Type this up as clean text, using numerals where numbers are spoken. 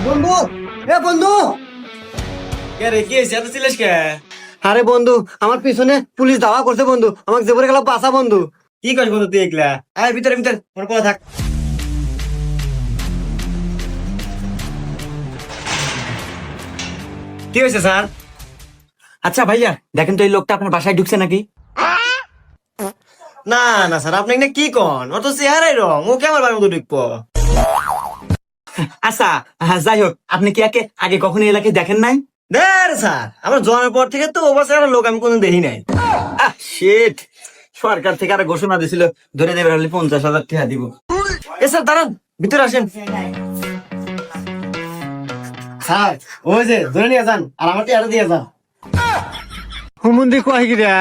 বন্ধু, এ বন্ধু, কে রে, কি হয়েছে? এত চিল্লাস কে? আরে বন্ধু, আমার পিছনে পুলিশ দাওয়া করছে বন্ধু, আমাকে জেবরে গেল বাসা বন্ধু। কি করিস বন্ধু তুই একলা? আয় ভিতরে ভিতরে, তোর কথা থাক। কি হয়েছে স্যার? আচ্ছা ভাইয়া, দেখেন তো এই লোকটা আপনার বাসায় ঢুকছে নাকি? না না স্যার, আপনি এখানে কি কন? ও তো চেহারাই রং, ও কেমন বাড়ির মতো ঢুকবো? আচ্ছা, যাই হোক, আপনি কি আগে কখনো এই এলাকায় দেখেন নাই? দেখ স্যার, আমার জন্মের পর থেকে তো ও বাসার একটা লোক আমি কোনো দেখি নাই। শিট, সরকার থেকে আর ঘোষণা দিছিল ধরে দেবে হলে 50,000 টাকা দিব। এ স্যার দাঁড়ান, ভিতরে আসেন। স্যার, ওই যে ধরে নিয়ে যান, আর আমার টিয়াটা দিয়ে যান। হুমুন্দি কয় গিরা